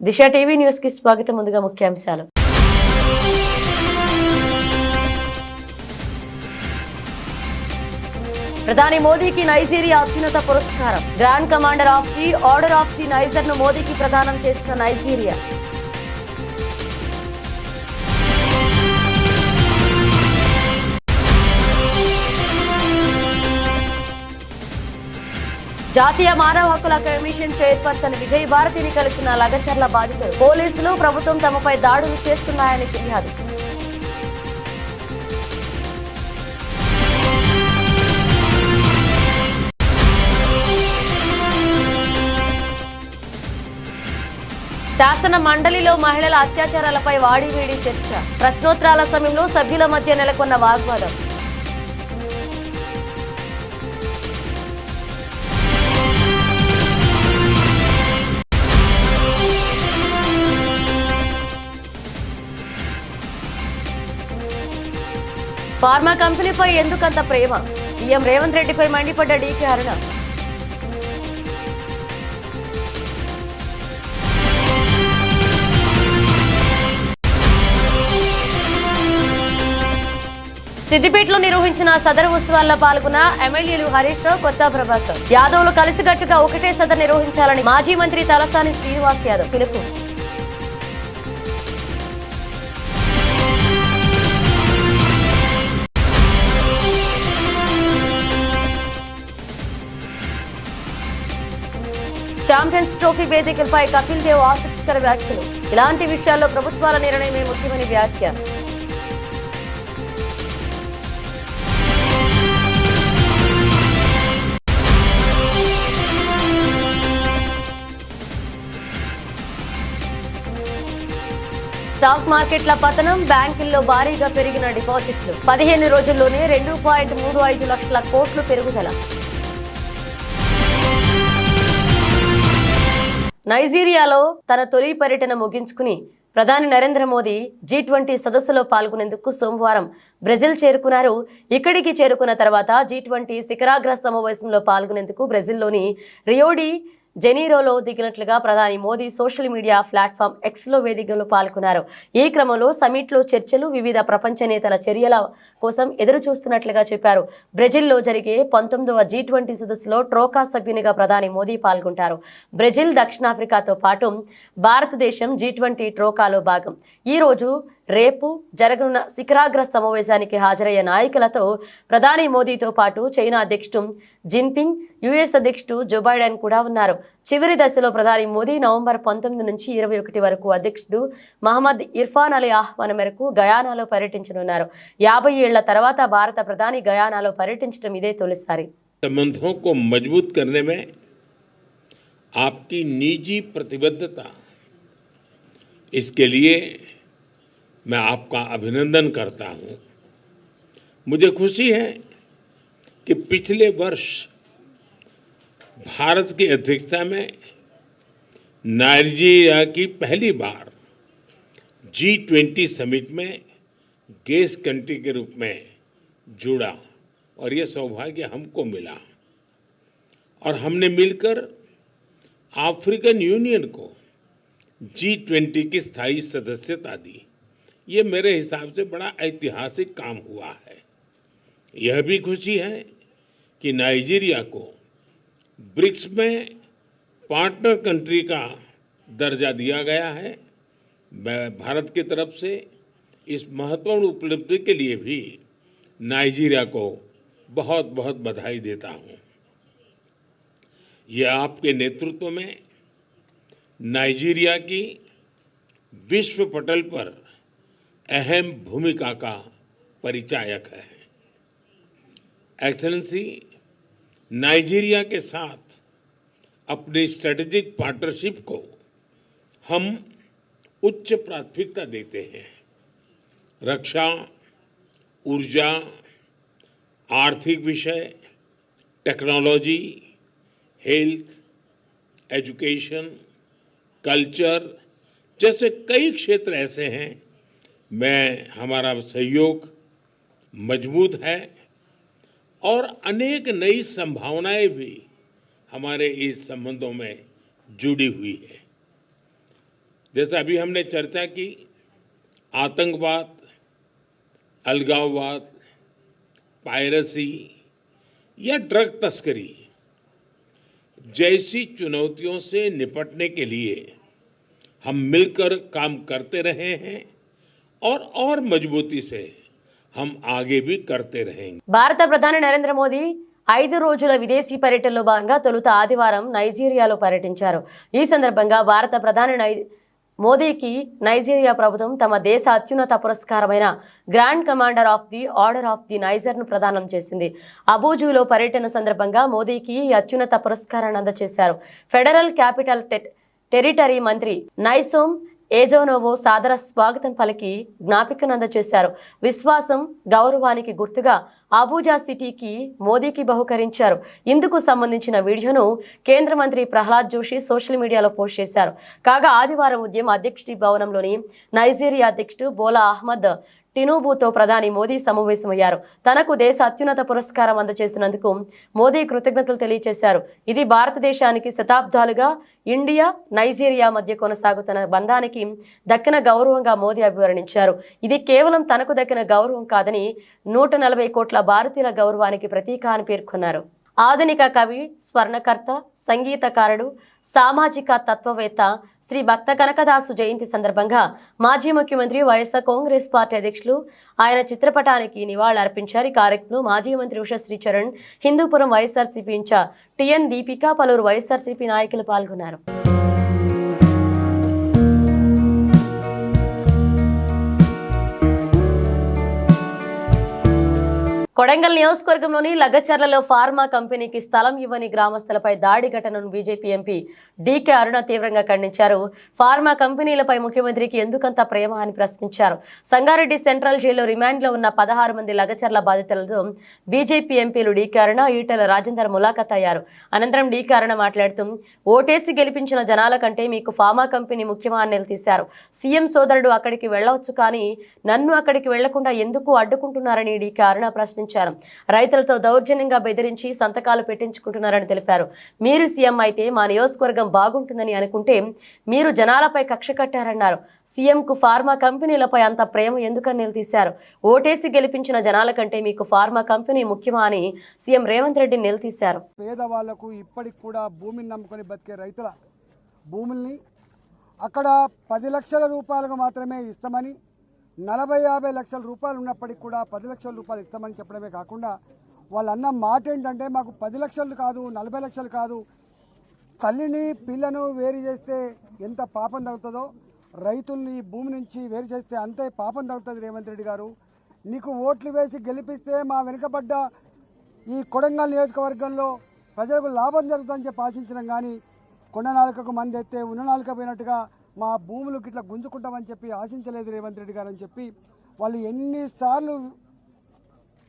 దిశ TV news కి స్వాగతం. ముందుగా ముఖ్యాంశాలు. ప్రధాని మోదీకి నైజీరియా అత్యున్నత పురస్కారం. Grand commander of the order of the niger ను మోదీకి ప్రదానం చేస్తున్న నైజీరియా. జాతీయ మానవ హక్కుల కమిషన్ చైర్పర్సన్ విజయ్ భారతిని కలిసిన లగచర్ల బాధితులు. పోలీసులు ప్రభుత్వం తమపై దాడులు చేస్తున్నాయని ఫిర్యాదు. శాసన మండలిలో మహిళల అత్యాచారాలపై వాడివేడి చర్చ. ప్రశ్నోత్తరాల సమయంలో సభ్యుల మధ్య నెలకొన్న వాగ్వాదం. ఫార్మా కంపెనీపై ఎందుకంత ప్రేమ? సీఎం రేవంత్ రెడ్డిపై మండిపడ్డ డీకే అరుణ. సిద్దిపేటలో నిర్వహించిన సదరు ఉత్సవాల్లో పాల్గొన్న ఎమ్మెల్యేలు హరీష్ రావు, కొత్త ప్రభాకర్ యాదవ్లు కలిసికట్టుగా ఒకటే సదరు నిర్వహించాలని మాజీ మంత్రి తలసాని శ్రీనివాస్ యాదవ్ పిలుపు. ఛాంపియన్స్ ట్రోఫీ వేదికలపై కపిల్ దేవ్ ఆసక్తికర వ్యాఖ్యలు. ఇలాంటి విషయాల్లో ప్రభుత్వాల నిర్ణయమే ముఖ్యమని వ్యాఖ్య. స్టాక్ మార్కెట్ల పతనం, బ్యాంకుల్లో భారీగా పెరిగిన డిపాజిట్లు. 15 రోజుల్లోనే 2.35 లక్షల కోట్లు పెరుగుదల. నైజీరియాలో తన తొలి పర్యటన ముగించుకుని ప్రధాని నరేంద్ర మోదీ G20 సదస్సులో పాల్గొనేందుకు సోమవారం బ్రెజిల్ చేరుకున్నారు. ఇక్కడికి చేరుకున్న తర్వాత G20 శిఖరాగ్ర సమావేశంలో పాల్గొనేందుకు బ్రెజిల్లోని రియో డి జెనీరోలో దిగినట్లుగా ప్రధాని మోదీ సోషల్ మీడియా ప్లాట్ఫామ్ ఎక్స్లో వేదికలో పాల్గొన్నారు. ఈ క్రమంలో సమిట్లో చర్చలు, వివిధ ప్రపంచ నేతల చర్యల కోసం ఎదురు చూస్తున్నట్లుగా చెప్పారు. బ్రెజిల్లో జరిగే 19వ G20 సదస్సులో ట్రోకా సభ్యునిగా ప్రధాని మోదీ పాల్గొంటారు. బ్రెజిల్, దక్షిణాఫ్రికాతో పాటు భారతదేశం G20 ట్రోకాలో భాగం. ఈ రోజు రేపు జరగనున్న శిఖరాగ్ర సమావేశానికి హాజరయ్యే నాయకులతో ప్రధాని మోదీతో పాటు చైనా అధ్యక్షుడు జిన్పింగ్, యుఎస్ అధ్యక్షుడు జో బైడెన్ కూడా ఉన్నారు. చివరి దశలో ప్రధాని మోదీ నవంబర్ 19 నుంచి 21 వరకు అధ్యక్షుడు మహమ్మద్ ఇర్ఫాన్ అలీ ఆహ్వానం మేరకు గయానాలో పర్యటించనున్నారు. 50 ఏళ్ల తర్వాత భారత ప్రధాని గయానాలో పర్యటించడం ఇదే తొలిసారి. संबंधों को मजबूत करने में आपकी निजी प्रतिबद्धता, इसके लिए मैं आपका अभिनंदन करता हूं। मुझे खुशी है कि पिछले वर्ष भारत की अध्यक्षता में नाइजीरिया की पहली बार G20 समिट में गेस्ट कंट्री के रूप में जुड़ा और ये सौभाग्य हमको मिला और हमने मिलकर अफ्रीकन यूनियन को G20 की स्थायी सदस्यता दी। ये मेरे हिसाब से बड़ा ऐतिहासिक काम हुआ है। यह भी खुशी है कि नाइजीरिया को ब्रिक्स में पार्टनर कंट्री का दर्जा दिया गया है। मैं भारत की तरफ से इस महत्वपूर्ण उपलब्धि के लिए भी नाइजीरिया को बहुत बहुत बधाई देता हूँ। यह आपके नेतृत्व में नाइजीरिया की विश्व पटल पर अहम भूमिका का परिचायक है। एक्सेलेंसी, नाइजीरिया के साथ अपनी स्ट्रेटेजिक पार्टनरशिप को हम उच्च प्राथमिकता देते हैं। रक्षा, ऊर्जा, आर्थिक विषय, टेक्नोलॉजी, हेल्थ, एजुकेशन, कल्चर जैसे कई क्षेत्र ऐसे हैं में हमारा सहयोग मजबूत है और अनेक नई संभावनाएं भी हमारे इस संबंधों में जुड़ी हुई है। जैसा अभी हमने चर्चा की, आतंकवाद, अलगाववाद, पायरेसी या ड्रग तस्करी जैसी चुनौतियों से निपटने के लिए हम मिलकर काम करते रहे हैं और मजबूती से हम आगे भी करते रहेंगे। భారత ప్రధాని నరేంద్ర మోదీ 5 రోజుల విదేశీ పర్యటనలో భాగంగా తొలుత ఆదివారం నైజీరియాలో పర్యటించారు. ఈ సందర్భంగా భారత ప్రధాని మోదీకి నైజీరియా ప్రభుత్వం తమ దేశ అత్యున్నత పురస్కారమైన grand commander of the order of the నైజర్ను ప్రదానం చేసింది. అబూజులో పర్యటన సందర్భంగా మోదీకి ఈ అత్యున్నత పురస్కారాన్ని అందజేశారు. ఫెడరల్ క్యాపిటల్ టెరిటరీ మంత్రి నైసోమ్ ఏజోనోవో సాదర స్వాగతం పలికి జ్ఞాపికను అందజేశారు. విశ్వాసం, గౌరవానికి గుర్తుగా అబూజా సిటీకి మోదీకి బహుకరించారు. ఇందుకు సంబంధించిన వీడియోను కేంద్ర మంత్రి ప్రహ్లాద్ జోషి సోషల్ మీడియాలో పోస్ట్ చేశారు. కాగా ఆదివారం ఉదయం అధ్యక్షుడి భవనంలోని నైజీరియా అధ్యక్షుడు బోలా అహ్మద్ టినూబుతో ప్రధాని మోదీ సమావేశమయ్యారు. తనకు దేశ అత్యున్నత పురస్కారం అందజేసినందుకు మోదీ కృతజ్ఞతలు తెలియజేశారు. ఇది భారతదేశానికి శతాబ్దాలుగా ఇండియా, నైజీరియా మధ్య కొనసాగుతున్న బంధానికి దక్కిన గౌరవంగా మోదీ అభివర్ణించారు. ఇది కేవలం తనకు దక్కిన గౌరవం కాదని 140 కోట్ల భారతీయుల గౌరవానికి ప్రతీక అని పేర్కొన్నారు. ఆధునిక కవి, స్వర్ణకర్త, సంగీతకారుడు, సామాజిక తత్వవేత్త శ్రీ భక్త కనకదాసు జయంతి సందర్భంగా మాజీ ముఖ్యమంత్రి వైఎస్ఆర్ కాంగ్రెస్ పార్టీ అధ్యక్షులు ఆయన చిత్రపటానికి నివాళులర్పించారు. ఈ కార్యక్రమంలో మాజీ మంత్రి ఉషశ్రీ చరణ్, హిందూపురం వైఎస్ఆర్సీపీ ఇన్ఛార్జ్ టిఎన్ దీపిక, పలువురు వైఎస్ఆర్సీపీ నాయకులు పాల్గొన్నారు. కొడంగల్ నియోజకవర్గంలోని లగచర్లలో ఫార్మా కంపెనీకి స్థలం ఇవ్వని గ్రామస్తులపై దాడి ఘటనను బీజేపీ ఎంపీ డీకే అరుణ తీవ్రంగా ఖండించారు. ఫార్మా కంపెనీలపై ముఖ్యమంత్రికి ఎందుకంత ప్రేమ అని ప్రశ్నించారు. సంగారెడ్డి సెంట్రల్ జైల్లో రిమాండ్లో ఉన్న 16 మంది లగచర్ల బాధితులతో బీజేపీ ఎంపీలు డీకే అరుణ, ఈటెల రాజేందర్ ములాఖత్ అయ్యారు. అనంతరం డీకే అరుణ మాట్లాడుతూ ఓటేసి గెలిపించిన జనాల కంటే మీకు ఫార్మా కంపెనీ ముఖ్యమా అని నిలదీశారు. సీఎం సోదరుడు అక్కడికి వెళ్లవచ్చు కానీ నన్ను అక్కడికి వెళ్లకుండా ఎందుకు అడ్డుకుంటున్నారని డీకే అరుణ ప్రశ్నించారు. రైతులతో దౌర్జన్యంగా బెదిరించి సంతకాలు పెట్టించుకుంటున్నారని తెలిపారు. మీరు సీఎం అయితే మా నియోజకవర్గం బాగుంటుందని అనుకుంటే మీరు జనాలపై కక్ష కట్టారన్నారు. సీఎంకు ఫార్మా కంపెనీలపై అంత ప్రేమ ఎందుకని నిలదీశారు. ఓటేసి గెలిపించిన జనాల కంటే మీకు ఫార్మా కంపెనీ ముఖ్యమా అని సీఎం రేవంత్ రెడ్డి నిలదీశారు. పేదవాళ్లకు ఇప్పటికి కూడా భూమిని నమ్ముకొని బతికే రైతుల భూముల్ని అక్కడ 10 లక్షల రూపాయలకు మాత్రమే ఇస్తామని, 40-50 లక్షల రూపాయలు ఉన్నప్పటికీ కూడా 10 లక్షల రూపాయలు ఇస్తామని చెప్పడమే కాకుండా వాళ్ళు అన్న మాట ఏంటంటే మాకు 10 లక్షలు కాదు, 40 లక్షలు కాదు, తల్లిని పిల్లను వేరు చేస్తే ఎంత పాపం తగ్గుతుందో రైతుల్ని భూమి నుంచి వేరు చేస్తే అంతే పాపం తగ్గుతుంది. రేవంత్ రెడ్డి గారు, నీకు ఓట్లు వేసి గెలిపిస్తే మా వెనుకబడ్డ ఈ కొడంగల్ నియోజకవర్గంలో ప్రజలకు లాభం జరుగుతుందని చెప్పి ఆశించడం కానీ కొండ నాలుకకు మంది ఎత్తే ఉన్న నాలుక పోయినట్టుగా మా భూములు ఇట్లా గుంజుకుంటామని చెప్పి ఆశించలేదు రేవంత్ రెడ్డి గారు అని చెప్పి వాళ్ళు ఎన్నిసార్లు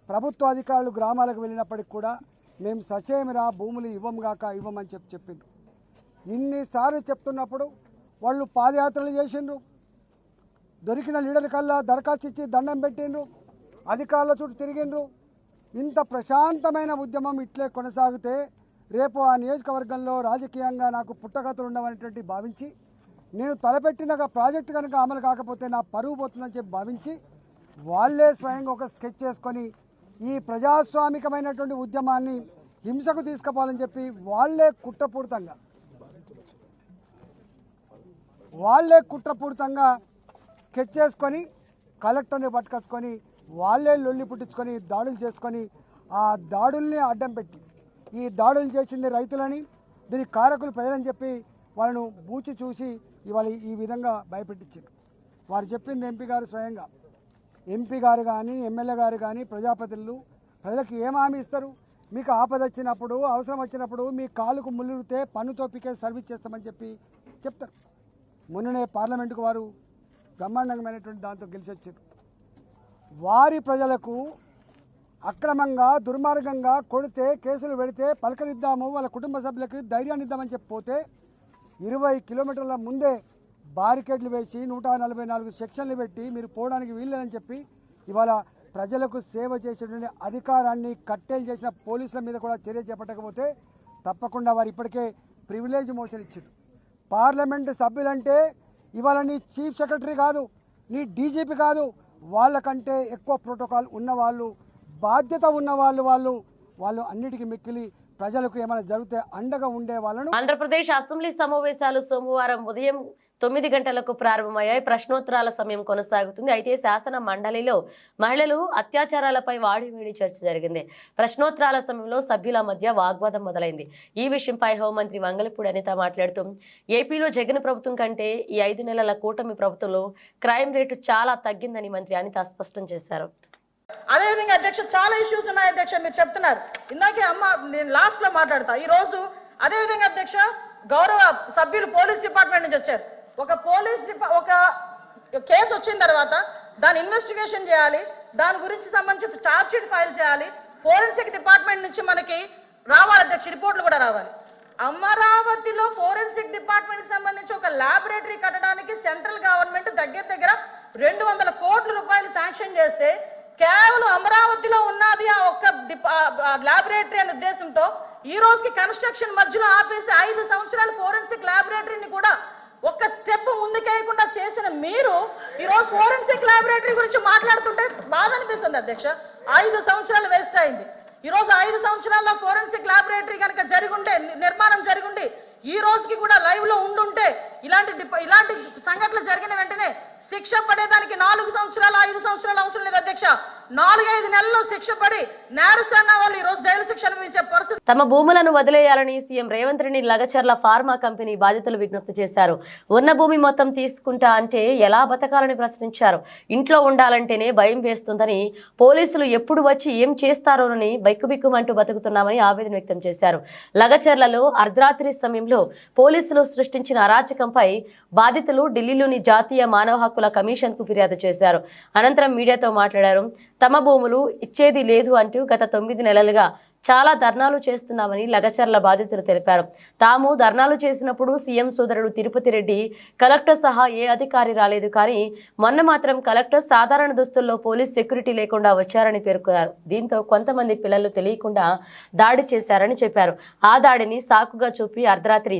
ప్రభుత్వ అధికారులు గ్రామాలకు వెళ్ళినప్పటికి కూడా మేము ససేమిరా భూములు ఇవ్వమని చెప్పిండ్రు. ఇన్నిసార్లు చెప్తున్నప్పుడు వాళ్ళు పాదయాత్రలు చేసిండ్రు, దొరికిన లీడర్ కల్లా దరఖాస్తు ఇచ్చి దండం పెట్టిండ్రు, అధికారుల చుట్టూ తిరిగిండ్రు. ఇంత ప్రశాంతమైన ఉద్యమం ఇట్లే కొనసాగితే రేపు ఆ నియోజకవర్గంలో రాజకీయంగా నాకు పుట్టగతులు ఉండవనేటువంటి భావించి, నేను తలపెట్టిన ప్రాజెక్టు కనుక అమలు కాకపోతే నా పరువు పోతుందని చెప్పి భావించి వాళ్ళే స్వయంగా ఒక స్కెచ్ చేసుకొని ఈ ప్రజాస్వామికమైనటువంటి ఉద్యమాన్ని హింసకు తీసుకుపోవాలని చెప్పి వాళ్ళే కుట్రపూరితంగా స్కెచ్ చేసుకొని కలెక్టర్ని పట్టుకొచ్చుకొని వాళ్ళే లొల్లి పుట్టించుకొని దాడులు చేసుకొని ఆ దాడుల్ని అడ్డం పెట్టి ఈ దాడులు చేసింది రైతులని, దీనికి కారకులు ప్రజలని చెప్పి వాళ్ళను బూచి చూసి ఇవాళ ఈ విధంగా భయపెట్టించారు. వారు చెప్పింది ఎంపీ గారు స్వయంగా, ఎంపీ గారు కానీ ఎమ్మెల్యే గారు కానీ ప్రజాప్రతినిధులు ప్రజలకు ఏం హామీ ఇస్తారు? మీకు ఆపద వచ్చినప్పుడు, అవసరం వచ్చినప్పుడు మీ కాలుకు ముళ్ళుతే పన్నుతో పీకే సర్వీస్ చేస్తామని చెప్పి చెప్తారు. మొన్ననే పార్లమెంటుకు వారు బ్రహ్మాండంగామైనటువంటి దాంతో గెలిచి వచ్చారు. వారి ప్రజలకు అక్రమంగా దుర్మార్గంగా కొడితే కేసులు పెడితే పలకరిద్దాము, వాళ్ళ కుటుంబ సభ్యులకు ధైర్యాన్ని ఇద్దామని చెప్పిపోతే 20 కిలోమీటర్ల ముందే బారికేడ్లు వేసి 144 సెక్షన్లు పెట్టి మీరు పోవడానికి వీల్లేదని చెప్పి ఇవాళ ప్రజలకు సేవ చేసేటువంటి అధికారాన్ని కట్టేలు చేసిన పోలీసుల మీద కూడా చర్య చేపట్టకపోతే తప్పకుండా వారు ఇప్పటికే ప్రివిలేజ్ మోషన్ ఇచ్చారు. పార్లమెంటు సభ్యులంటే ఇవాళ నీ చీఫ్ సెక్రటరీ కాదు, నీ డీజీపీ కాదు, వాళ్ళకంటే ఎక్కువ ప్రోటోకాల్ ఉన్నవాళ్ళు, బాధ్యత ఉన్నవాళ్ళు, వాళ్ళు అన్నిటికీ మిక్కిలి ప్రజలకు ఏమైనా జరిగితే అండగా ఉండే వాళ్ళను. ఆంధ్రప్రదేశ్ అసెంబ్లీ సమావేశాలు సోమవారం ఉదయం 9 గంటలకు ప్రారంభమయ్యాయి. ప్రశ్నోత్తరాల సమయం కొనసాగుతుంది. అయితే శాసన మండలిలో మహిళలు అత్యాచారాలపై వాడివేడి చర్చ జరిగింది. ప్రశ్నోత్తరాల సమయంలో సభ్యుల మధ్య వాగ్వాదం మొదలైంది. ఈ విషయంపై హోంమంత్రి వంగలపూడి అనిత మాట్లాడుతూ ఏపీలో జగన్ ప్రభుత్వం కంటే ఈ 5 నెలల కూటమి ప్రభుత్వంలో క్రైమ్ రేటు చాలా తగ్గిందని మంత్రి అనిత స్పష్టం చేశారు. అదేవిధంగా అధ్యక్ష చాలా ఇష్యూస్ ఉన్నాయి అధ్యక్ష, మీరు చెప్తున్నారు ఇందాకే అమ్మ, నేను లాస్ట్ లో మాట్లాడతా. ఈ రోజు అదేవిధంగా అధ్యక్ష గౌరవ సభ్యులు పోలీస్ డిపార్ట్మెంట్ నుంచి వచ్చారు. ఒక కేసు వచ్చిన తర్వాత దాని ఇన్వెస్టిగేషన్ చేయాలి, దాని గురించి సంబంధించి ఛార్జ్ షీట్ ఫైల్ చేయాలి, ఫోరెన్సిక్ డిపార్ట్మెంట్ నుంచి మనకి రావాలి అధ్యక్ష, రిపోర్ట్లు కూడా రావాలి. అమరావతిలో ఫోరెన్సిక్ డిపార్ట్మెంట్ సంబంధించి ఒక ల్యాబొరేటరీ కట్టడానికి సెంట్రల్ గవర్నమెంట్ దగ్గర 200 కోట్ల రూపాయలు శాంక్షన్ చేస్తే కేవలం అమరావతిలో ఉన్నది ఆ ఒక్క ల్యాబొరేటరీ అనే ఉద్దేశంతో ఈ రోజుకి కన్స్ట్రక్షన్ మధ్యలో ఆపేసి 5 సంవత్సరాల ఫోరెన్సిక్ ల్యాబొరేటరీని కూడా ఒక్క స్టెప్ ముందుకేయకుండా చేసిన మీరు ఈ రోజు ఫోరెన్సిక్ ల్యాబొరేటరీ గురించి మాట్లాడుతుంటే బాధ అనిపిస్తుంది అధ్యక్ష. 5 సంవత్సరాలు వేస్ట్ అయింది. ఈ రోజు 5 సంవత్సరాల్లో ఫోరెన్సిక్ ల్యాబొరేటరీ కనుక జరిగుంటే, నిర్మాణం జరిగుండి ఈ రోజుకి కూడా లైవ్ లో ఉండుంటే ఇలాంటి సంఘటనలు జరిగిన వెంటనే శిక్ష పడేదానికి 4 సంవత్సరాలు 5 సంవత్సరాలు అవసరం లేదు అధ్యక్ష. 4-5 నెలల్లో శిక్ష పడి నేరస్తున్న వాళ్ళు ఈ రోజు జైలు శిక్ష అనుభవించే పరిస్థితి. తమ భూములను వదిలేయాలని CM Revanth Reddy Lagacharla pharma company బాధితులు విజ్ఞప్తి చేశారు. ఉన్న భూమి మొత్తం తీసుకుంటా అంటే ఎలా బతకాలని ప్రశ్నించారు. ఇంట్లో ఉండాలంటేనే భయం వేస్తుందని, పోలీసులు ఎప్పుడు వచ్చి ఏం చేస్తారోనని బైక్కుబిక్కుమంటూ బతుకుతున్నామని ఆవేదన వ్యక్తం చేశారు. లగచర్లలో అర్ధరాత్రి సమయంలో పోలీసులు సృష్టించిన అరాచకంపై బాధితులు ఢిల్లీలోని జాతీయ మానవ హక్కుల కమిషన్ కు ఫిర్యాదు చేశారు. అనంతరం మీడియాతో మాట్లాడారు. తమ భూములు ఇచ్చేది లేదు అంటూ గత 9 నెలలుగా చాలా ధర్నాలు చేస్తున్నామని లగచర్ల బాధితులు తెలిపారు. తాము ధర్నాలు చేసినప్పుడు సీఎం సోదరుడు తిరుపతి రెడ్డి, కలెక్టర్ సహా ఏ అధికారి రాలేదు, కానీ మొన్న మాత్రం కలెక్టర్ సాధారణ దుస్తుల్లో పోలీస్ సెక్యూరిటీ లేకుండా వచ్చారని పేర్కొన్నారు. దీంతో కొంతమంది పిల్లలు తెలియకుండా దాడి చేశారని చెప్పారు. ఆ దాడిని సాకుగా చూపి అర్ధరాత్రి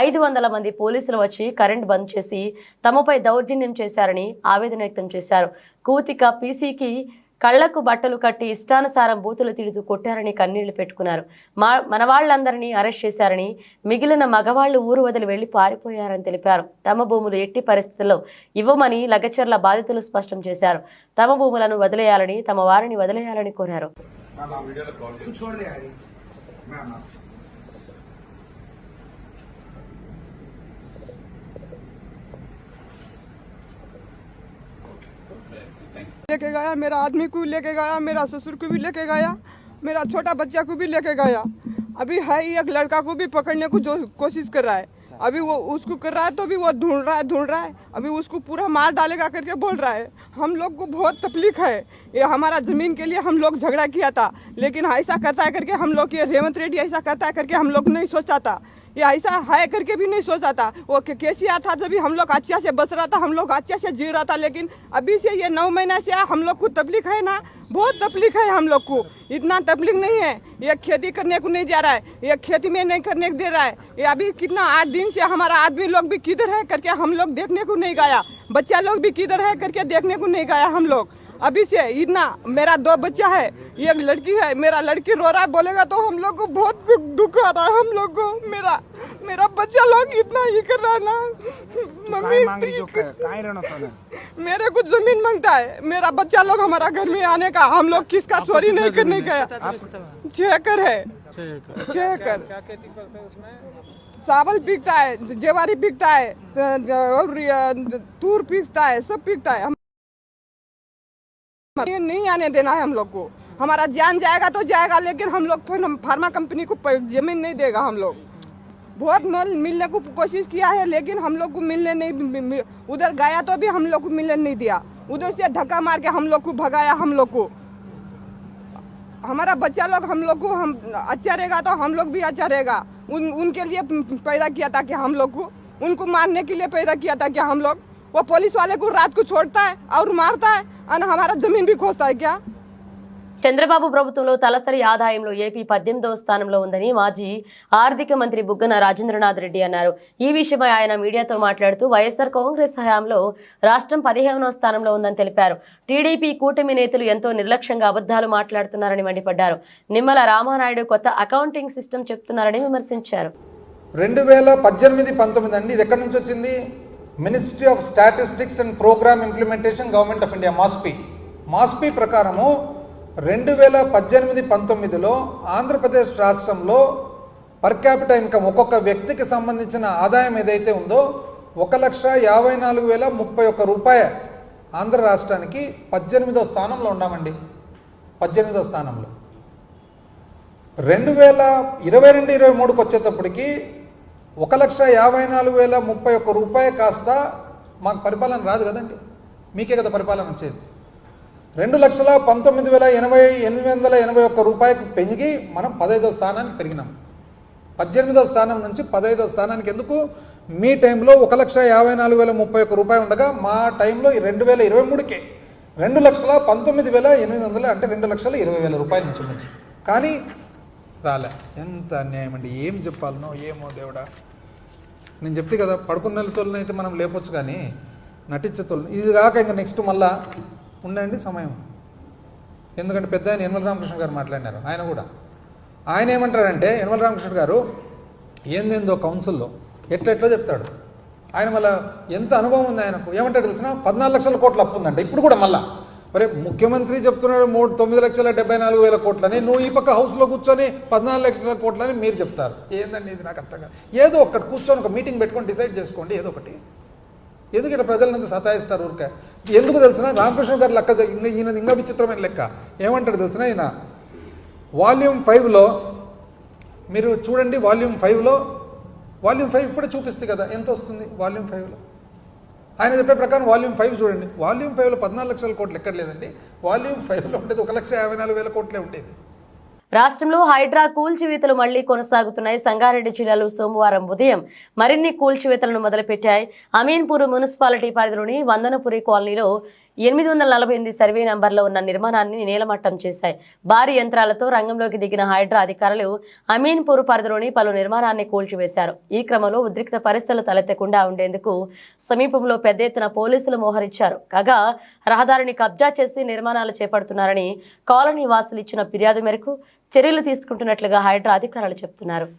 500 మంది పోలీసులు వచ్చి కరెంట్ బంద్ చేసి తమపై దౌర్జన్యం చేశారని ఆవేదన వ్యక్తం చేశారు. కూతిక పీసీకి కళ్లకు బట్టలు కట్టి ఇష్టానుసారం బూతులు తిడుతూ కొట్టారని కన్నీళ్లు పెట్టుకున్నారు. మన వాళ్ళందరినీ అరెస్ట్ చేశారని, మిగిలిన మగవాళ్లు ఊరు వదిలి వెళ్లి పారిపోయారని తెలిపారు. తమ భూములు ఎట్టి పరిస్థితుల్లో ఇవ్వమని లగచర్ల బాధితులు స్పష్టం చేశారు. తమ భూములను వదిలేయాలని, తమ వారిని వదిలేయాలని కోరారు. लेके गया, मेरा आदमी को लेके गया, मेरा ससुर को भी लेके गया, मेरा छोटा बच्चा को भी लेके गया। अभी है एक लड़का को भी पकड़ने को जो कोशिश कर रहा है, अभी वो उसको कर रहा है तो भी वो ढूंढ रहा है, अभी उसको पूरा मार डालेगा करके बोल रहा है। हम लोग को बहुत तकलीफ है, ये हमारा जमीन के लिए हम लोग झगड़ा किया था, लेकिन ऐसा करता है करके हम लोग, ये रेवंत रेड्डी ऐसा करता है करके हम लोग नहीं सोचा था, ये ऐसा है करके भी नहीं सोचा था। वो केसीआर था जब भी हम लोग अच्छा से बस रहा था, हम लोग अच्छा से जी रहा था, लेकिन अभी से ये 9 महीना से हम लोग को तकलीफ है ना, बहुत तकलीफ है हम लोग को। इतना तकलीफ नहीं है, ये खेती करने को नहीं जा रहा है, ये खेती में नहीं करने दे रहा है। ये अभी कितना 8 दिन से हमारा आदमी लोग भी किधर है करके हम लोग देखने को नहीं गया, बच्चा लोग भी किधर है करके देखने को नहीं गया हम लोग। अभी से इतना, मेरा 2 बच्चा है, एक लड़की है, मेरा लड़की रो रहा है, बोलेगा तो हम लोग को बहुत दुख आ रहा है। हम लोग को मेरा बच्चा लोग इतना ही कर रहा है ना, मम्मी मेरे को जमीन मांगता है, मेरा बच्चा लोग हमारा घर में आने का, हम लोग किसका चोरी नहीं करने गया। 6 एकड़ है, 6 एकड़। चावल बिकता है, जेवारी बिकता है, और तूर बिकता है, सब बिकता है। नहीं आने देना है हम लोग को, हमारा जान जाएगा तो जाएगा, लेकिन हम लोग फार्मा कंपनी को जमीन नहीं देगा। हम लोग बहुत मिलने को कोशिश किया है, लेकिन हम लोग को मिलने नहीं, उधर गया तो भी हम लोग को मिलने नहीं दिया, उधर से धक्का मार के हम लोग को भगाया। हम लोग को हमारा बच्चा लोग, हम लोग को हम अच्छा रहेगा तो हम लोग भी अच्छा रहेगा। उनके लिए पैदा किया था कि हम लोग को, उनको मारने के लिए पैदा किया था कि हम लोग, वो पुलिस वाले को रात को छोड़ता है और मारता है और हमारा जमीन भी खोजता है क्या। చంద్రబాబు ప్రభుత్వంలో తలసరి ఆదాయంలో ఏపీ 18వ స్థానంలో ఉందని మాజీ ఆర్థిక మంత్రి బుగ్గన రాజేంద్రనాథ్ రెడ్డి అన్నారు. ఈ విషయమై ఆయన మీడియాతో మాట్లాడుతూ వైఎస్ఆర్ కాంగ్రెస్ హయాంలో రాష్ట్రం 15వ స్థానంలో ఉందని తెలిపారు. టీడీపీ కూటమి నేతలు ఎంతో నిర్లక్ష్యంగా అబద్ధాలు మాట్లాడుతున్నారని మండిపడ్డారు. నిమ్మల రామానాయుడు కొత్త అకౌంటింగ్ సిస్టమ్ చెప్తున్నారని విమర్శించారు. 2018-19 అండి, ఇది ఎక్కడి నుంచి వచ్చింది? Ministry of statistics and programme implementation, government of India, MoSPI ప్రకారము 2018-19లో ఆంధ్రప్రదేశ్ రాష్ట్రంలో పర్ క్యాపిటల్ ఇన్కమ్ ఒక్కొక్క వ్యక్తికి సంబంధించిన ఆదాయం ఏదైతే ఉందో 1,54,031 రూపాయ ఆంధ్ర రాష్ట్రానికి 18వ స్థానంలో ఉన్నామండి. 18వ స్థానంలో 2022-23కి వచ్చేటప్పటికి 1,54,031 రూపాయ కాస్త మాకు పరిపాలన రాదు కదండి, మీకే కదా పరిపాలన వచ్చేది. 2,19,881 రూపాయలకు పెరిగి మనం 15వ స్థానానికి పెరిగినాం. 18వ స్థానం నుంచి 15వ స్థానానికి ఎందుకు? మీ టైంలో 1,54,031 రూపాయలు ఉండగా మా టైంలో 2023కే 2,19,800 అంటే 2,20,000 రూపాయల నుంచి మంచి, కానీ రాలే. ఎంత అన్యాయం అండి, ఏం చెప్పాలనో ఏమో దేవుడా. నేను చెప్తే కదా, పడుకున్న తోలనైతే మనం లేపొచ్చు కానీ నటించే తోలను ఇది కాక ఇంకా నెక్స్ట్ మళ్ళా ఉండండి సమయం. ఎందుకంటే పెద్ద ఆయన యనమల రామకృష్ణ గారు మాట్లాడినారు. ఆయన ఏమంటారంటే, యనమల రామకృష్ణ గారు ఏందేందో కౌన్సిల్లో ఎట్లా చెప్తాడు. ఆయన మళ్ళీ ఎంత అనుభవం ఉంది ఆయనకు. ఏమంటాడు తెలిసిన, 14 లక్షల కోట్ల అప్పు ఉందంట ఇప్పుడు కూడా. మళ్ళా మరి ముఖ్యమంత్రి చెప్తున్నాడు 9,74,000 కోట్లని, నువ్వు ఈ పక్క హౌస్లో కూర్చొని 14 లక్షల కోట్లని మీరు చెప్తారు. ఏందండి ఇది నాకు అర్థంగా. ఏదో ఒక్కటి కూర్చొని ఒక మీటింగ్ పెట్టుకొని డిసైడ్ చేసుకోండి ఏదో ఒకటి. ఎందుకు ఇక్కడ ప్రజలంతా సతాయిస్తారు ఊరికే? ఎందుకు తెలిసిన, రామకృష్ణ గారు లెక్క ఈయన ఇంకా విచిత్రమైన లెక్క. ఏమంటాడు తెలిసిన, ఈయన వాల్యూమ్ 5లో మీరు చూడండి, వాల్యూమ్ 5 ఇప్పుడే చూపిస్తుంది కదా ఎంత వస్తుంది వాల్యూమ్ 5లో. ఆయన చెప్పే ప్రకారం వాల్యూమ్ 5 చూడండి. వాల్యూమ్ 5లో 14 లక్షల కోట్లు ఎక్కడ లేదండి. వాల్యూమ్ 5లో ఉండేది 1,54,000 కోట్లే ఉండేది. రాష్ట్రంలో హైడ్రా కూల్చివేతలు మళ్లీ కొనసాగుతున్నాయి. సంగారెడ్డి జిల్లాలో సోమవారం ఉదయం మరిన్ని కూల్చివేతలను మొదలుపెట్టాయి. అమీన్పూర్ మున్సిపాలిటీ పరిధిలోని వందనపురి కాలనీలో 848 సర్వే నంబర్లో ఉన్న నిర్మాణాన్ని నేలమట్టం చేశాయి. భారీ యంత్రాలతో రంగంలోకి దిగిన హైడ్రా అధికారులు అమీన్పూర్ పరిధిలోని పలు నిర్మాణాన్ని కూల్చివేశారు. ఈ క్రమంలో ఉద్రిక్త పరిస్థితులు తలెత్తకుండా ఉండేందుకు సమీపంలో పెద్ద ఎత్తున పోలీసులు మోహరించారు. కాగా రహదారిని కబ్జా చేసి నిర్మాణాలు చేపడుతున్నారని కాలనీ వాసులు ఇచ్చిన ఫిర్యాదు మేరకు చర్యలు తీసుకుంటున్నట్లుగా హైడ్రా అధికారులు చెబుతున్నారు.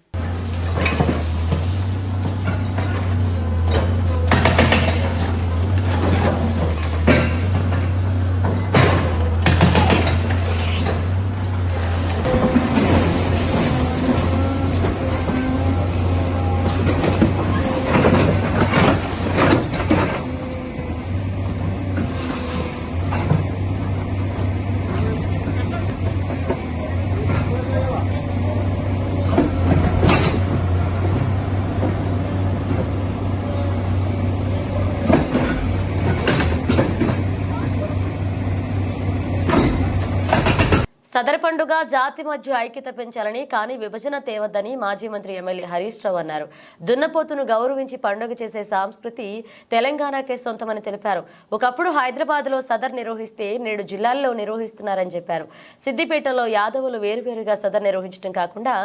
సదర్ పండుగ జాతి మధ్య ఐక్యత పెంచాలని, కానీ విభజన తేవద్దని మాజీ మంత్రి ఎమ్మెల్యే హరీష్ రావు అన్నారు. దున్నపోతును గౌరవించి పండుగ చేసే సంస్కృతి తెలంగాణకే సొంతమని తెలిపారు. ఒకప్పుడు హైదరాబాద్లో సదర్ నిర్వహిస్తే నేడు జిల్లాల్లో నిర్వహిస్తున్నారని చెప్పారు. సిద్దిపేటలో యాదవులు వేరువేరుగా సదర్ నిర్వహించడం కాకుండా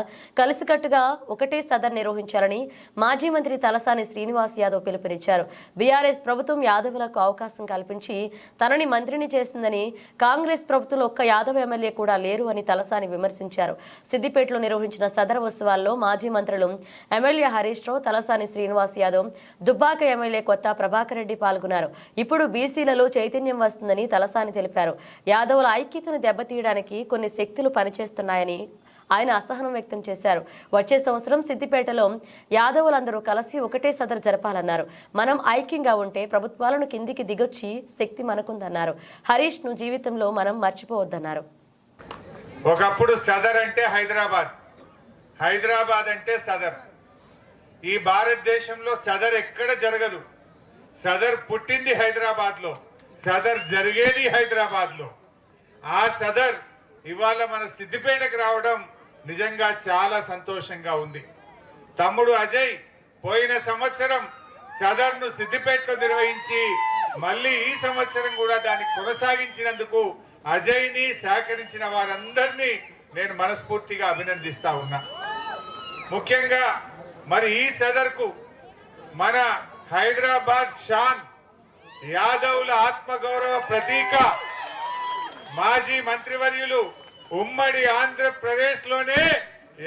కలిసికట్టుగా ఒకటే సదర్ నిర్వహించాలని మాజీ మంత్రి తలసాని శ్రీనివాస్ యాదవ్ పిలుపునిచ్చారు. బీఆర్ఎస్ ప్రభుత్వం యాదవులకు అవకాశం కల్పించి తనని మంత్రిని చేసిందని, కాంగ్రెస్ ప్రభుత్వంలో ఒక్క యాదవ్ ఎమ్మెల్యే కూడా లేరు అని తలసాని విమర్శించారు. సిద్దిపేటలో నిర్వహించిన సదర్ ఉత్సవాల్లో మాజీ మంత్రులు ఎమ్మెల్యే హరీష్ రావు, తలసాని శ్రీనివాస్ యాదవ్, దుబ్బాక ఎమ్మెల్యే కొత్త ప్రభాకర్ రెడ్డి పాల్గొన్నారు. ఇప్పుడు బీసీలలో చైతన్యం వస్తుందని తలసాని తెలిపారు. యాదవుల ఐక్యతను దెబ్బతీయడానికి కొన్ని శక్తులు పనిచేస్తున్నాయని ఆయన అసహనం వ్యక్తం చేశారు. వచ్చే సంవత్సరం సిద్దిపేటలో యాదవులందరూ కలిసి ఒకటే సదర్ జరపాలన్నారు. మనం ఐక్యంగా ఉంటే ప్రభుత్వాలను కిందికి దిగొచ్చి శక్తి మనకుందన్నారు. హరీష్ ను జీవితంలో మనం మర్చిపోవద్దన్నారు. ఒకప్పుడు సదర్ అంటే హైదరాబాద్ అంటే సదర్. ఈ భారతదేశంలో సదర్ ఎక్కడ జరగదు. సదర్ పుట్టింది హైదరాబాద్లో, సదర్ జరిగేది హైదరాబాద్లో. ఆ సదర్ ఇవాళ మన సిద్దిపేటకు రావడం నిజంగా చాలా సంతోషంగా ఉంది. తమ్ముడు అజయ్ పోయిన సంవత్సరం సదర్ ను సిద్దిపేటలో నిర్వహించి మళ్ళీ ఈ సంవత్సరం కూడా దాన్ని కొనసాగించినందుకు అజయ్ని సహకరించిన వారందరినీ నేను మనస్ఫూర్తిగా అభినందిస్తా ఉన్నా. ముఖ్యంగా మరి ఈ సదర్కు మన హైదరాబాద్ షాన్ యాదవ్ల ఆత్మగౌరవ ప్రతీక మాజీ మంత్రివర్యులు ఉమ్మడి ఆంధ్రప్రదేశ్ లోనే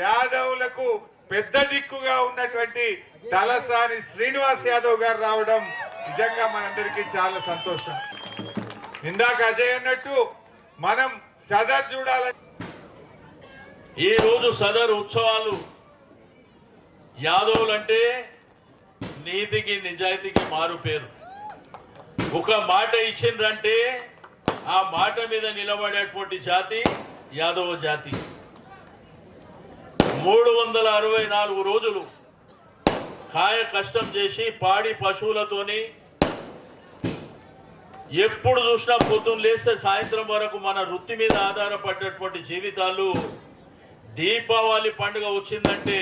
యాదవ్లకు పెద్ద దిక్కుగా ఉన్నటువంటి తలసాని శ్రీనివాస్ యాదవ్ గారు రావడం నిజంగా మనందరికీ చాలా సంతోషం. ఇందాక అజయ్ అన్నట్టు మనం సదర్ చూడాలని ఈ రోజు సదర్ ఉత్సవాలు యాదవులంటే నీతికి నిజాయితీకి మారు పేరు. ఒక మాట ఇచ్చిండ్రంటే ఆ మాట మీద నిలబడేటువంటి జాతి యాదవ జాతి. 364 రోజులు కాయ కష్టం చేసి పాడి పశువులతోని ఎప్పుడు చూసినా పొద్దున్న లేస్తే సాయంత్రం వరకు మన వృత్తి మీద ఆధారపడేటువంటి జీవితాలు. దీపావళి పండుగ వచ్చిందంటే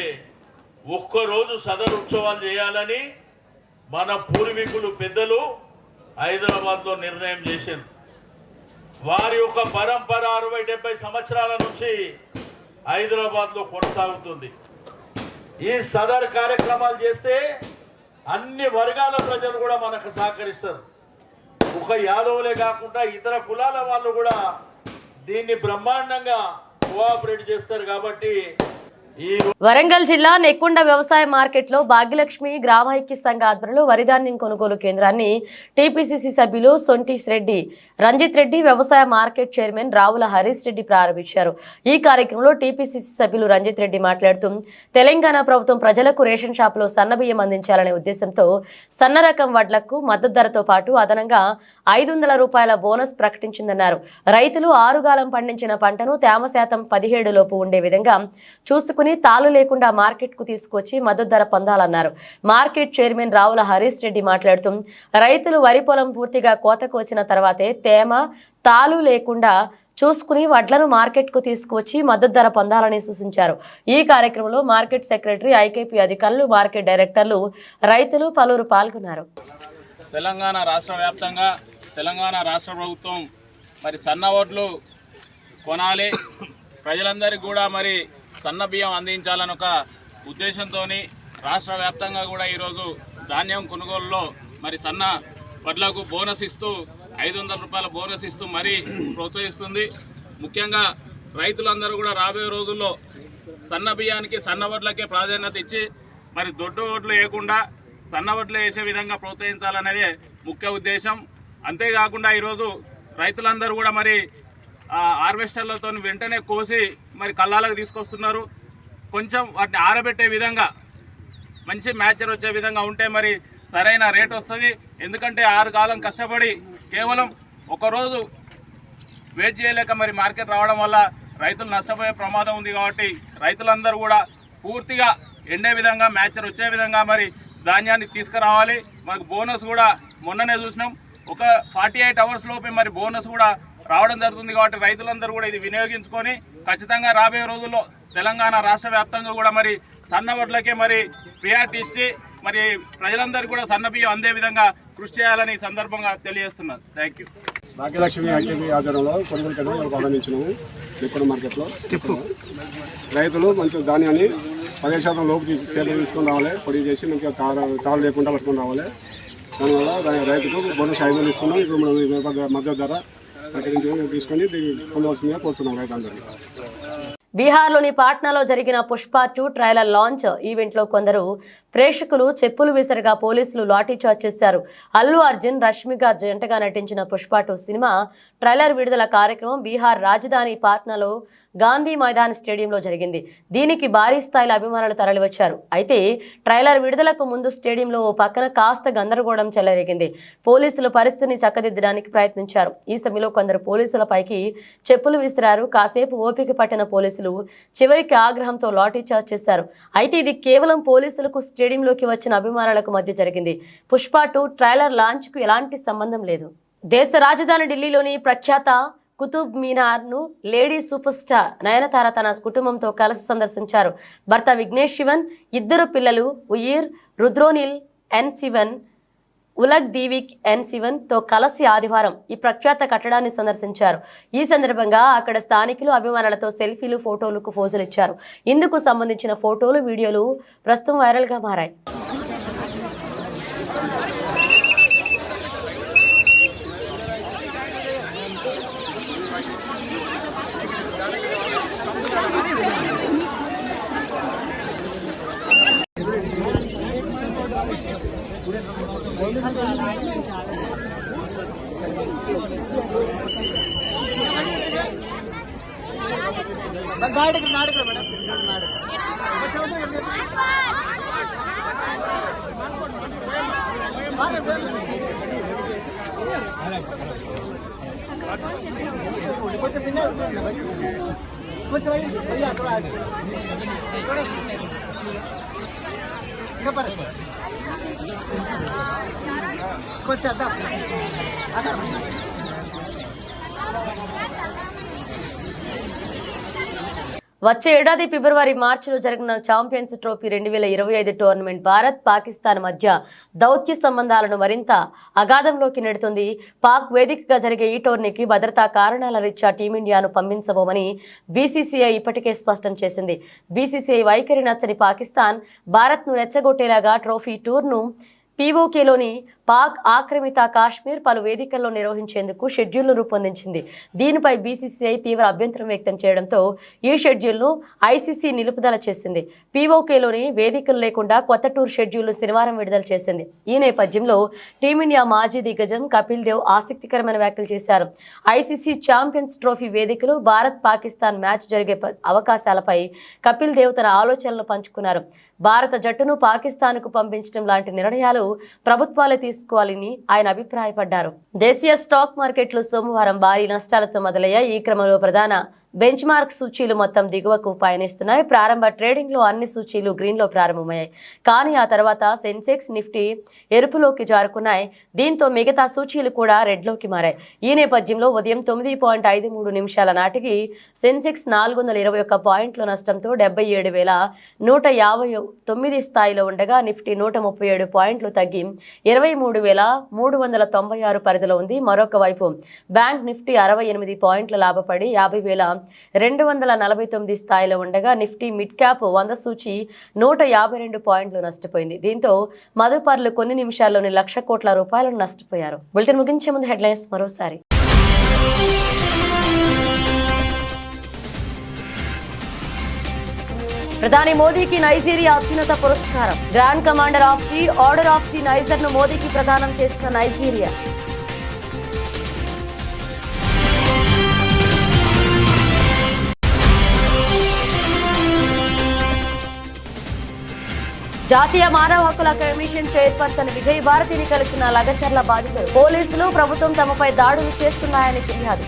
ఒక్కరోజు సదర్ ఉత్సవాలు చేయాలని మన పూర్వీకులు పెద్దలు హైదరాబాద్లో నిర్ణయం చేశారు. వారి యొక్క పరంపర 60-70 సంవత్సరాల నుంచి హైదరాబాద్లో కొనసాగుతుంది. ఈ సదర్ కార్యక్రమాలు చేస్తే అన్ని వర్గాల ప్రజలు కూడా మనకు సహకరిస్తారు. ఒక యాదవులే కాకుండా ఇతర కులాల వాళ్ళు కూడా దీన్ని బ్రహ్మాండంగా కోఆపరేట్ చేస్తారు. కాబట్టి వరంగల్ జిల్లా నెక్కొండ వ్యవసాయ మార్కెట్లో భాగ్యలక్ష్మి గ్రామైక్య సంఘ ఆధ్వర్యంలో వరిధాన్యం కొనుగోలు కేంద్రాన్ని టీపీసీసీ సభ్యులు సొంటిస్ రెడ్డి, రంజిత్ రెడ్డి, వ్యవసాయ మార్కెట్ చైర్మన్ రావుల హరీష్ రెడ్డి ప్రారంభించారు. ఈ కార్యక్రమంలో టీపీసీసీ సభ్యులు రంజిత్ రెడ్డి మాట్లాడుతూ తెలంగాణ ప్రభుత్వం ప్రజలకు రేషన్ షాపులో సన్నబియ్యం అందించాలనే ఉద్దేశంతో సన్న రకం వడ్లకు మద్దతు ధరతో పాటు అదనంగా 500 రూపాయల బోనస్ ప్రకటించిందన్నారు. రైతులు ఆరుగాలం పండించిన పంటను తేమ శాతం 17 లోపు ఉండే విధంగా చూసుకుని తాళు లేకుండా మార్కెట్ కు తీసుకొచ్చి మద్దతు ధర పొందాలన్నారు. మార్కెట్ చైర్మన్ రావుల హరీష్ రెడ్డి మాట్లాడుతూ రైతులు వరి పొలం పూర్తిగా కోతకు వచ్చిన తర్వాతే తేమ తాళు లేకుండా చూసుకుని వడ్లను మార్కెట్ కు తీసుకువచ్చి మద్దతు ధర పొందాలని సూచించారు. ఈ కార్యక్రమంలో మార్కెట్ సెక్రటరీ, ఐకేపీ అధికారులు, మార్కెట్ డైరెక్టర్లు, రైతులు పలువురు పాల్గొన్నారు. తెలంగాణ రాష్ట్ర వ్యాప్తంగా తెలంగాణ రాష్ట్ర ప్రభుత్వం మరి సన్న వడ్లు కొనాలి, ప్రజలందరికీ కూడా మరి సన్న బియ్యం అందించాలని ఒక ఉద్దేశంతో రాష్ట్ర వ్యాప్తంగా కూడా ఈరోజు ధాన్యం కొనుగోలులో మరి సన్న వడ్లకు బోనస్ ఇస్తూ 500 రూపాయల బోనస్ ఇస్తూ మరీ ప్రోత్సహిస్తుంది. ముఖ్యంగా రైతులందరూ కూడా రాబోయే రోజుల్లో సన్న బియ్యానికి సన్న వడ్లకే ప్రాధాన్యత ఇచ్చి మరి దొడ్డు వడ్లు వేయకుండా సన్న వడ్లు వేసే విధంగా ప్రోత్సహించాలనేదే ముఖ్య ఉద్దేశం. అంతేకాకుండా ఈరోజు రైతులందరూ కూడా మరి హార్వెస్టర్లతో వెంటనే కోసి మరి కళ్ళాలకు తీసుకొస్తున్నారు. కొంచెం వాటిని ఆరబెట్టే విధంగా మంచి మ్యాచర్ వచ్చే విధంగా ఉంటే మరి సరైన రేట్ వస్తుంది. ఎందుకంటే 6 కాలం కష్టపడి కేవలం ఒకరోజు వెయిట్ చేయలేక మరి మార్కెట్ రావడం వల్ల రైతులు నష్టపోయే ప్రమాదం ఉంది. కాబట్టి రైతులందరూ కూడా పూర్తిగా ఎండే విధంగా మ్యాచర్ వచ్చే విధంగా మరి ధాన్యాన్ని తీసుకురావాలి. మనకు బోనస్ కూడా మొన్ననే చూసినాం, ఒక 48 అవర్స్ లోపే మరి బోనస్ కూడా రావడం జరుగుతుంది. కాబట్టి రైతులందరూ కూడా ఇది వినియోగించుకొని ఖచ్చితంగా రాబోయే రోజుల్లో తెలంగాణ రాష్ట్ర వ్యాప్తంగా కూడా మరి సన్న వడ్లకే మరి ప్రియారిటీ ఇచ్చి మరి ప్రజలందరూ కూడా సన్న బియ్యం అందే విధంగా కృషి చేయాలని ఈ సందర్భంగా తెలియజేస్తున్నాను. Thank you. భాగ్యలక్ష్మి ఐకేపీ ఆధ్వర్యంలో కొనుగోలు కేంద్రం ప్రారంభించినాము. నెక్కొండ మార్కెట్లో రైతులు మంచి ధాన్యాన్ని 15% లోపు తీసుకొని రావాలి, పొడి చేసి మంచిగా తాళు లేకుండా పట్టుకొని రావాలి. దానివల్ల రైతుకు బోనస్ 500 ఇస్తున్నాం. ఇప్పుడు మనం మద్దతు ధర తీసుకొని పొందవలసిందిగా కోరుతున్నాం రైతులందరినీ. బీహార్లోని పాట్నాలో జరిగిన పుష్ప 2 ట్రైలర్ లాంచ్ ఈవెంట్లో కొందరు ప్రేక్షకులు చెప్పులు విసరగా పోలీసులు లాఠీచార్జ్ చేశారు. అల్లు అర్జున్, రష్మిక జంటగా నటించిన పుష్ప 2 సినిమా ట్రైలర్ విడుదల కార్యక్రమం బీహార్ రాజధాని పాట్నాలో గాంధీ మైదాన్ స్టేడియంలో జరిగింది. దీనికి భారీ స్థాయిలో అభిమానులు తరలివచ్చారు. అయితే ట్రైలర్ విడుదలకు ముందు స్టేడియంలో ఓ పక్కన కాస్త గందరగోళం చెలరేగింది. పోలీసులు పరిస్థితిని చక్కదిద్దడానికి ప్రయత్నించారు. ఈ సమయంలో కొందరు పోలీసులపైకి చెప్పులు విసిరారు. కాసేపు ఓపిక పట్టిన పోలీసులు చివరికి ఆగ్రహంతో లాఠీచార్జ్ చేశారు. అయితే ఇది కేవలం పోలీసులకు స్టేడియంలోకి వచ్చిన అభిమానులకు మధ్య జరిగింది. పుష్ప 2 ట్రైలర్ లాంచ్ కు ఎలాంటి సంబంధం లేదు. దేశ రాజధాని ఢిల్లీలోని ప్రఖ్యాత కుతుబ్ మీనార్ ను లేడీ సూపర్ స్టార్ నయనతార తన కుటుంబంతో కలిసి సందర్శించారు. భర్త విఘ్నేష్ శివన్, 2 పిల్లలు ఉయిర్, రుద్రోనిల్, N7 ఉలగ్ దీవిక్ N7 తో కలిసి ఆదివారం ఈ ప్రఖ్యాత కట్టడాన్ని సందర్శించారు. ఈ సందర్భంగా అక్కడ స్థానికులు అభిమానులతో సెల్ఫీలు, ఫోటోలకు పోజులు ఇచ్చారు. ఇందుకు సంబంధించిన ఫోటోలు, వీడియోలు ప్రస్తుతం వైరల్ గా మారాయి. వచ్చే ఏడాది ఫిబ్రవరి, మార్చిలో జరగనున్న champions trophy 2025 tournament Bharat, Pakistan మధ్య దౌత్య సంబంధాలను మరింత అగాధంలోకి నెడుతుంది. పాక్ వేదికగా జరిగే ఈ టోర్నీకి భద్రతా కారణాల రీత్యా టీమిండియాను పంపించబోమని బీసీసీఐ ఇప్పటికే స్పష్టం చేసింది. బీసీసీఐ వైఖరి నచ్చని పాకిస్తాన్ భారత్ను రెచ్చగొట్టేలాగా ట్రోఫీ టూర్ను పీఓకేలోని పాక్ ఆక్రమిత కాశ్మీర్ పలు వేదికల్లో నిర్వహించేందుకు షెడ్యూల్ను రూపొందించింది. దీనిపై బీసీసీఐ తీవ్ర అభ్యంతరం వ్యక్తం చేయడంతో ఈ షెడ్యూల్ను ఐసీసీ నిలుపుదల చేసింది. పీఓకేలోని వేదికలు లేకుండా కొత్త టూర్ షెడ్యూల్ను శనివారం విడుదల చేసింది. ఈ నేపథ్యంలో టీమిండియా మాజీ దిగ్గజం కపిల్ దేవ్ ఆసక్తికరమైన వ్యాఖ్యలు చేశారు. ఐసీసీ ఛాంపియన్స్ ట్రోఫీ వేదికలు, భారత్ పాకిస్తాన్ మ్యాచ్ జరిగే అవకాశాలపై కపిల్ దేవ్ తన ఆలోచనలు పంచుకున్నారు. భారత జట్టును పాకిస్తాన్కు పంపించడం లాంటి నిర్ణయాలు ప్రభుత్వాలే తీసుకోవాలని ఆయన అభిప్రాయపడ్డారు. దేశీయ స్టాక్ మార్కెట్లు సోమవారం భారీ నష్టాలతో మొదలయ్యాయి. ఈ క్రమంలో ప్రధాన బెంచ్ మార్క్ సూచీలు మొత్తం దిగువకు పయనిస్తున్నాయి. ప్రారంభ ట్రేడింగ్ లో అన్ని సూచీలు గ్రీన్ లో ప్రారంభమయ్యాయి. కానీ ఆ తర్వాత సెన్సెక్స్, నిఫ్టీ ఎరుపులోకి జారుకున్నాయి. దీంతో మిగతా సూచీలు కూడా రెడ్ లోకి మారాయి. ఈ నేపథ్యంలో ఉదయం 9.53 నిమిషాల నాటికి సెన్సెక్స్ 421 పాయింట్ల నష్టంతో 77,159 స్థాయిలో ఉండగా, నిఫ్టీ 137 పాయింట్లు తగ్గి 23,396 పరిధిలో ఉంది. మరొక వైపు బ్యాంక్ నిఫ్టీ 68 పాయింట్ల లాభపడి 50,249 స్థాయిలో ఉండగా, నిఫ్టీ మిడ్ క్యాప్ 100 సూచి 152 పాయింట్లు నష్టపోయింది. దీంతో మదుపర్లు కొన్ని నిమిషాల్లోనే ₹1,00,000 కోట్ల నష్టపోయారు. బులెటిన్ ముగించే ముందు హెడ్లైన్స్ మరోసారి. ప్రధాని మోదీకి నైజీరియా అత్యున్నత పురస్కారం. Grand commander of the order of the niger ను మోదీకి ప్రదానం చేస్తున్న నైజీరియా. జాతీయ మానవ హక్కుల కమిషన్ చైర్పర్సన్ విజయ్ భారతిని కలిసిన లగచర్ల బాధితులు. పోలీసులు, ప్రభుత్వం తమపై దాడులు చేస్తున్నాయని ఫిర్యాదు.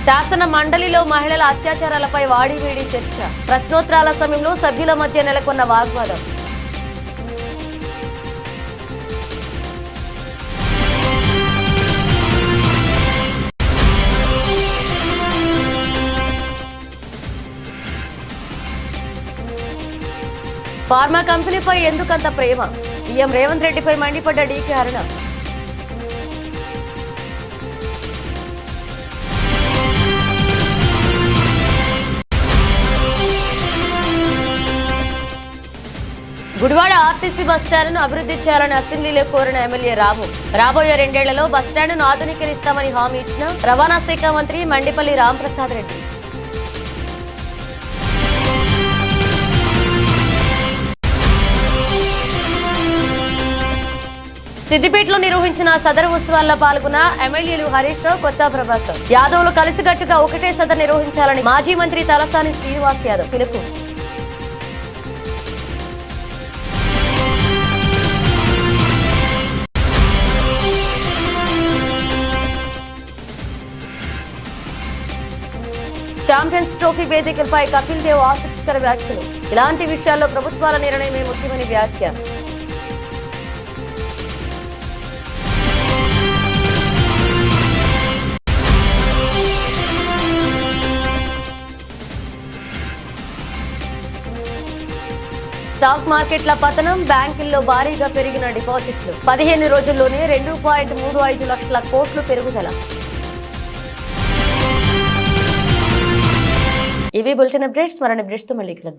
శాసన మండలిలో మహిళల అత్యాచారాలపై వాడివేడి చర్చ. ప్రశ్నోత్తరాల సమయంలో సభ్యుల మధ్య నెలకొన్న వాగ్వాదం. ఫార్మా కంపెనీపై ఎందుకంత ప్రేమ? సీఎం రేవంత్ రెడ్డిపై మండిపడ్డ డీకే అరుణ. గుడివాడ ఆర్టీసీ బస్టాండ్ను అభివృద్ధి చేయాలని అసెంబ్లీలో కోరిన ఎమ్మెల్యే రాము. రాబోయే 2 ఏళ్లలో బస్టాండ్ను ఆధునీకరిస్తామని హామీ ఇచ్చిన రవాణా శాఖ మంత్రి మండిపల్లి రాంప్రసాద్ రెడ్డి. సిద్దిపేటలో నిర్వహించిన సదరు ఉత్సవాల్లో పాల్గొన్న ఎమ్మెల్యేలు హరీష్ రావు, కొత్త ప్రభాకర్ యాదవ్లు కలిసికట్టుగా ఒకటే సదరు నిర్వహించాలని మాజీ మంత్రి తలసాని శ్రీనివాస్ యాదవ్ పిలుపు. ఛాంపియన్స్ ట్రోఫీ వేదికలపై కపిల్ దేవ్ ఆసక్తికర వ్యాఖ్యలు. ఇలాంటి విషయాల్లో ప్రభుత్వాల నిర్ణయమే ముఖ్యమని వ్యాఖ్య. స్టాక్ మార్కెట్ల పతనం, బ్యాంకుల్లో భారీగా పెరిగిన డిపాజిట్లు. 15 రోజుల్లోనే 2.35 లక్షల కోట్లు పెరుగుదల. ఇవి బులెటిన్ అప్డేట్స్. మరిన్ని అప్డేట్స్ తో మళ్ళీ కలుద్దాం.